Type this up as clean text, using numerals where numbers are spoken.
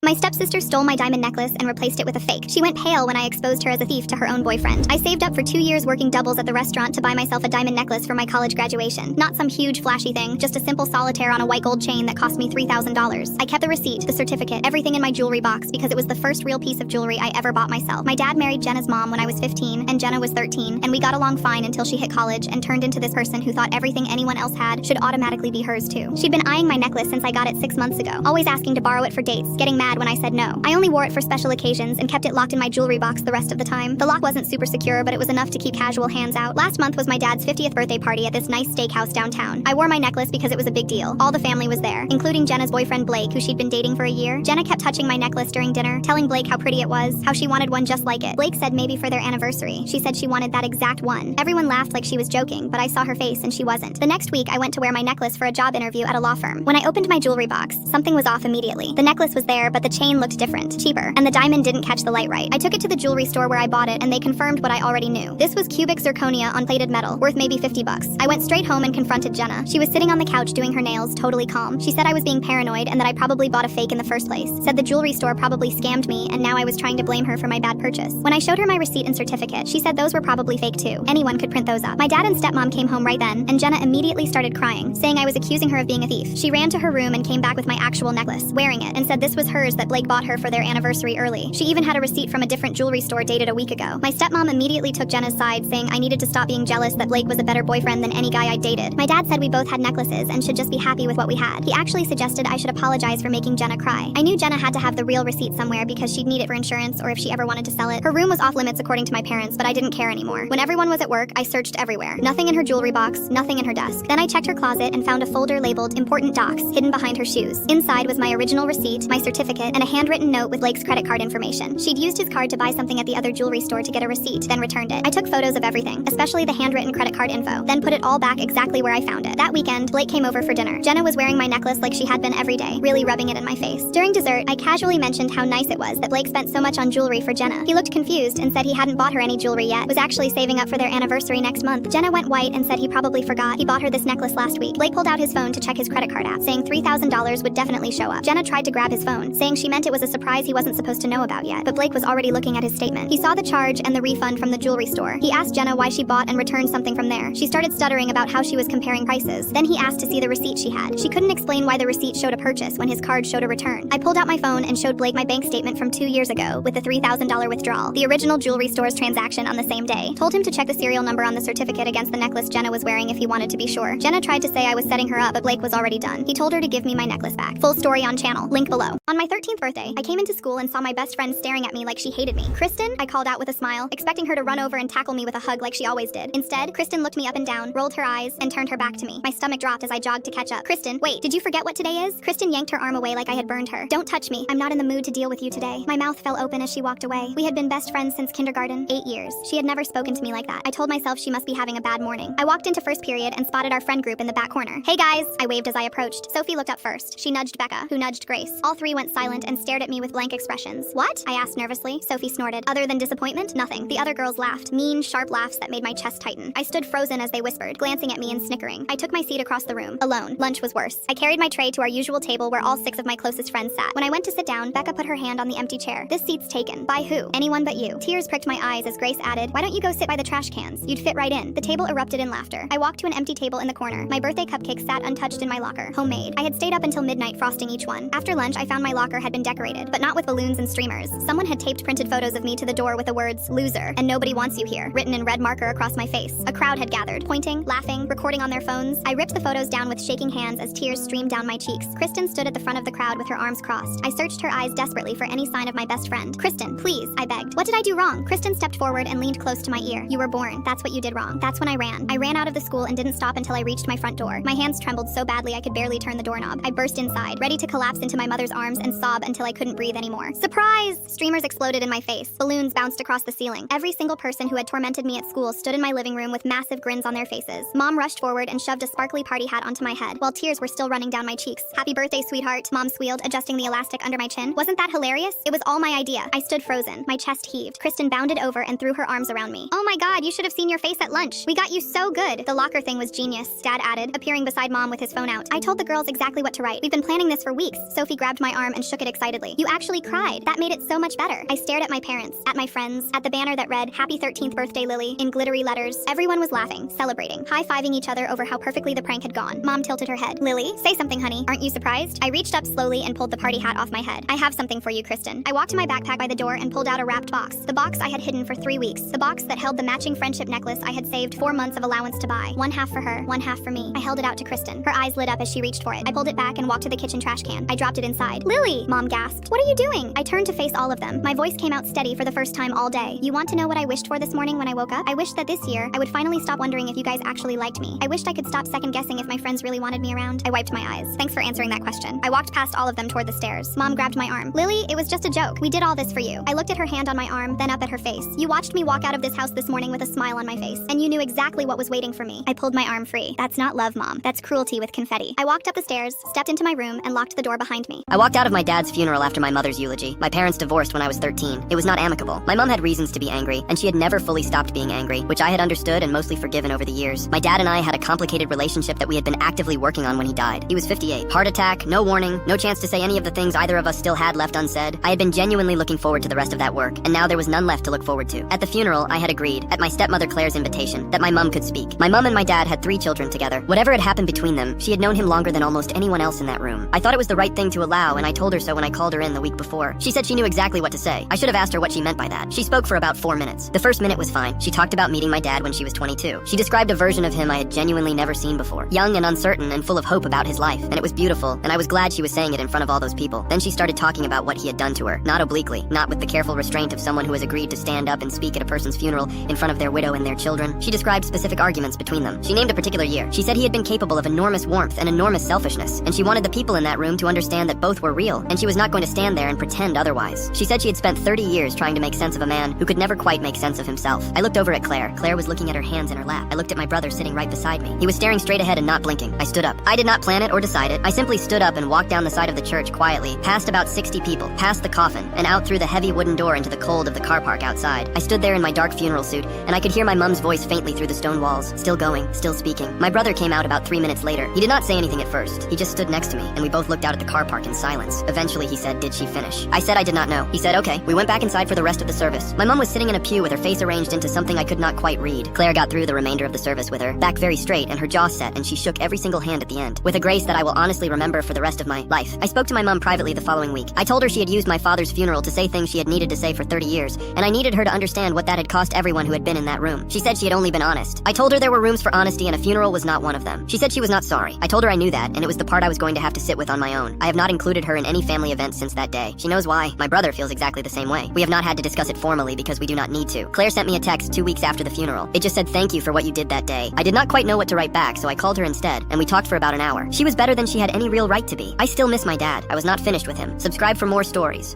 My stepsister stole my diamond necklace and replaced it with a fake. She went pale when I exposed her as a thief to her own boyfriend. I saved up for 2 years working doubles at the restaurant to buy myself a diamond necklace for my college graduation. Not some huge flashy thing, just a simple solitaire on a white gold chain that cost me $3,000. I kept the receipt, the certificate, everything in my jewelry box because it was the first real piece of jewelry I ever bought myself. My dad married Jenna's mom when I was 15 and Jenna was 13, and we got along fine until she hit college and turned into this person who thought everything anyone else had should automatically be hers too. She'd been eyeing my necklace since I got it 6 months ago, always asking to borrow it for dates, getting mad when I said no. I only wore it for special occasions and kept it locked in my jewelry box the rest of the time. The lock wasn't super secure, but it was enough to keep casual hands out. Last month was my dad's 50th birthday party at this nice steakhouse downtown. I wore my necklace because it was a big deal. All the family was there, including Jenna's boyfriend Blake, who she'd been dating for a year. Jenna kept touching my necklace during dinner, telling Blake how pretty it was, how she wanted one just like it. Blake said maybe for their anniversary. She said she wanted that exact one. Everyone laughed like she was joking, but I saw her face and she wasn't. The next week, I went to wear my necklace for a job interview at a law firm. When I opened my jewelry box, something was off immediately. The necklace was there, but the chain looked different, cheaper, and the diamond didn't catch the light right. I took it to the jewelry store where I bought it, and they confirmed what I already knew. This was cubic zirconia on plated metal, worth maybe $50. I went straight home and confronted Jenna. She was sitting on the couch doing her nails, totally calm. She said I was being paranoid and that I probably bought a fake in the first place. Said the jewelry store probably scammed me, and now I was trying to blame her for my bad purchase. When I showed her my receipt and certificate, she said those were probably fake too. Anyone could print those up. My dad and stepmom came home right then, and Jenna immediately started crying, saying I was accusing her of being a thief. She ran to her room and came back with my actual necklace, wearing it, and said this was hers that Blake bought her for their anniversary early. She even had a receipt from a different jewelry store dated a week ago. My stepmom immediately took Jenna's side, saying I needed to stop being jealous that Blake was a better boyfriend than any guy I dated. My dad said we both had necklaces and should just be happy with what we had. He actually suggested I should apologize for making Jenna cry. I knew Jenna had to have the real receipt somewhere because she'd need it for insurance or if she ever wanted to sell it. Her room was off limits according to my parents, but I didn't care anymore. When everyone was at work, I searched everywhere. Nothing in her jewelry box, nothing in her desk. Then I checked her closet and found a folder labeled Important Docs hidden behind her shoes. Inside was my original receipt, my certificate, and a handwritten note with Blake's credit card information. She'd used his card to buy something at the other jewelry store to get a receipt, then returned it. I took photos of everything, especially the handwritten credit card info, then put it all back exactly where I found it. That weekend, Blake came over for dinner. Jenna was wearing my necklace like she had been every day, really rubbing it in my face. During dessert, I casually mentioned how nice it was that Blake spent so much on jewelry for Jenna. He looked confused and said he hadn't bought her any jewelry yet, was actually saving up for their anniversary next month. Jenna went white and said he probably forgot he bought her this necklace last week. Blake pulled out his phone to check his credit card app, saying $3,000 would definitely show up. Jenna tried to grab his phone, saying she meant it was a surprise he wasn't supposed to know about yet, but Blake was already looking at his statement. He saw the charge and the refund from the jewelry store. He asked Jenna why she bought and returned something from there. She started stuttering about how she was comparing prices. Then he asked to see the receipt she had. She couldn't explain why the receipt showed a purchase when his card showed a return. I pulled out my phone and showed Blake my bank statement from 2 years ago with the $3,000 withdrawal, the original jewelry store's transaction on the same day. Told him to check the serial number on the certificate against the necklace Jenna was wearing if he wanted to be sure. Jenna tried to say I was setting her up, but Blake was already done. He told her to give me my necklace back. Full story on channel, link below. On my 13th birthday, I came into school and saw my best friend staring at me like she hated me. Kristen, I called out with a smile, expecting her to run over and tackle me with a hug like she always did. Instead, Kristen looked me up and down, rolled her eyes, and turned her back to me. My stomach dropped as I jogged to catch up. Kristen, wait, did you forget what today is? Kristen yanked her arm away like I had burned her. Don't touch me. I'm not in the mood to deal with you today. My mouth fell open as she walked away. We had been best friends since kindergarten, 8 years. She had never spoken to me like that. I told myself she must be having a bad morning. I walked into first period and spotted our friend group in the back corner. Hey guys, I waved as I approached. Sophie looked up first. She nudged Becca, who nudged Grace. All three went silent and stared at me with blank expressions. What? I asked nervously. Sophie snorted. Other than disappointment? Nothing. The other girls laughed. Mean, sharp laughs that made my chest tighten. I stood frozen as they whispered, glancing at me and snickering. I took my seat across the room. Alone. Lunch was worse. I carried my tray to our usual table where all 6 of my closest friends sat. When I went to sit down, Becca put her hand on the empty chair. This seat's taken. By who? Anyone but you. Tears pricked my eyes as Grace added, why don't you go sit by the trash cans? You'd fit right in. The table erupted in laughter. I walked to an empty table in the corner. My birthday cupcakes sat untouched in my locker. Homemade. I had stayed up until midnight frosting each one. After lunch, I found my locker had been decorated, but not with balloons and streamers. Someone had taped printed photos of me to the door with the words, loser, and nobody wants you here, written in red marker across my face. A crowd had gathered, pointing, laughing, recording on their phones. I ripped the photos down with shaking hands as tears streamed down my cheeks. Kristen stood at the front of the crowd with her arms crossed. I searched her eyes desperately for any sign of my best friend. Kristen, please, I begged. What did I do wrong? Kristen stepped forward and leaned close to my ear. You were born. That's what you did wrong. That's when I ran. I ran out of the school and didn't stop until I reached my front door. My hands trembled so badly I could barely turn the doorknob. I burst inside, ready to collapse into my mother's arms and sob until I couldn't breathe anymore. Surprise! Streamers exploded in my face. Balloons bounced across the ceiling. Every single person who had tormented me at school stood in my living room with massive grins on their faces. Mom rushed forward and shoved a sparkly party hat onto my head, while tears were still running down my cheeks. Happy birthday, sweetheart, Mom squealed, adjusting the elastic under my chin. Wasn't that hilarious? It was all my idea. I stood frozen. My chest heaved. Kristen bounded over and threw her arms around me. Oh my god, you should have seen your face at lunch. We got you so good. The locker thing was genius, Dad added, appearing beside Mom with his phone out. I told the girls exactly what to write. We've been planning this for weeks. Sophie grabbed my arm and shook shook it excitedly. You actually cried. That made it so much better. I stared at my parents, at my friends, at the banner that read, "Happy 13th birthday, Lily," in glittery letters. Everyone was laughing, celebrating, high-fiving each other over how perfectly the prank had gone. Mom tilted her head. "Lily, say something, honey. Aren't you surprised?" I reached up slowly and pulled the party hat off my head. "I have something for you, Kristen." I walked to my backpack by the door and pulled out a wrapped box. The box I had hidden for 3 weeks. The box that held the matching friendship necklace I had saved 4 months of allowance to buy. One half for her, one half for me. I held it out to Kristen. Her eyes lit up as she reached for it. I pulled it back and walked to the kitchen trash can. I dropped it inside. "Lily!" Mom gasped. "What are you doing?" I turned to face all of them. My voice came out steady for the first time all day. "You want to know what I wished for this morning when I woke up? I wished that this year I would finally stop wondering if you guys actually liked me. I wished I could stop second guessing if my friends really wanted me around." I wiped my eyes. Thanks for answering that question. I walked past all of them toward the stairs. Mom grabbed my arm. "Lily, it was just a joke. We did all this for you." I looked at her hand on my arm, then up at her face. "You watched me walk out of this house this morning with a smile on my face, and you knew exactly what was waiting for me." I pulled my arm free. "That's not love, Mom. That's cruelty with confetti." I walked up the stairs, stepped into my room, and locked the door behind me. I walked out of my dad's funeral after my mother's eulogy. My parents divorced when I was 13. It was not amicable. My mom had reasons to be angry, and she had never fully stopped being angry, which I had understood and mostly forgiven over the years. My dad and I had a complicated relationship that we had been actively working on when he died. He was 58. Heart attack, no warning, no chance to say any of the things either of us still had left unsaid. I had been genuinely looking forward to the rest of that work, and now there was none left to look forward to. At the funeral, I had agreed, at my stepmother Claire's invitation, that my mom could speak. My mom and my dad had 3 children together. Whatever had happened between them, she had known him longer than almost anyone else in that room. I thought it was the right thing to allow, and I told her so when I called her in the week before. She said she knew exactly what to say. I should have asked her what she meant by that. She spoke for about 4 minutes. The first minute was fine. She talked about meeting my dad when she was 22. She described a version of him I had genuinely never seen before. Young and uncertain and full of hope about his life. And it was beautiful, and I was glad she was saying it in front of all those people. Then she started talking about what he had done to her. Not obliquely, not with the careful restraint of someone who has agreed to stand up and speak at a person's funeral in front of their widow and their children. She described specific arguments between them. She named a particular year. She said he had been capable of enormous warmth and enormous selfishness, and she wanted the people in that room to understand that both were real, and she was not going to stand there and pretend otherwise. She said she had spent 30 years trying to make sense of a man who could never quite make sense of himself. I looked over at Claire. Claire was looking at her hands in her lap. I looked at my brother sitting right beside me. He was staring straight ahead and not blinking. I stood up. I did not plan it or decide it. I simply stood up and walked down the side of the church quietly, past about 60 people, past the coffin, and out through the heavy wooden door into the cold of the car park outside. I stood there in my dark funeral suit, and I could hear my mom's voice faintly through the stone walls, still going, still speaking. My brother came out about 3 minutes later. He did not say anything at first. He just stood next to me, and we both looked out at the car park in silence. Eventually, he said, "Did she finish?" I said I did not know. He said, "Okay." We went back inside for the rest of the service. My mom was sitting in a pew with her face arranged into something I could not quite read. Claire got through the remainder of the service with her back very straight and her jaw set, and she shook every single hand at the end, with a grace that I will honestly remember for the rest of my life. I spoke to my mom privately the following week. I told her she had used my father's funeral to say things she had needed to say for 30 years, and I needed her to understand what that had cost everyone who had been in that room. She said she had only been honest. I told her there were rooms for honesty, and a funeral was not one of them. She said she was not sorry. I told her I knew that, and it was the part I was going to have to sit with on my own. I have not included her in any family events since that day. She knows why. My brother feels exactly the same way. We have not had to discuss it formally because we do not need to. Claire sent me a text 2 weeks after the funeral. It just said, "Thank you for what you did that day." I did not quite know what to write back, so I called her instead, and we talked for about an hour. She was better than she had any real right to be. I still miss my dad. I was not finished with him. Subscribe for more stories.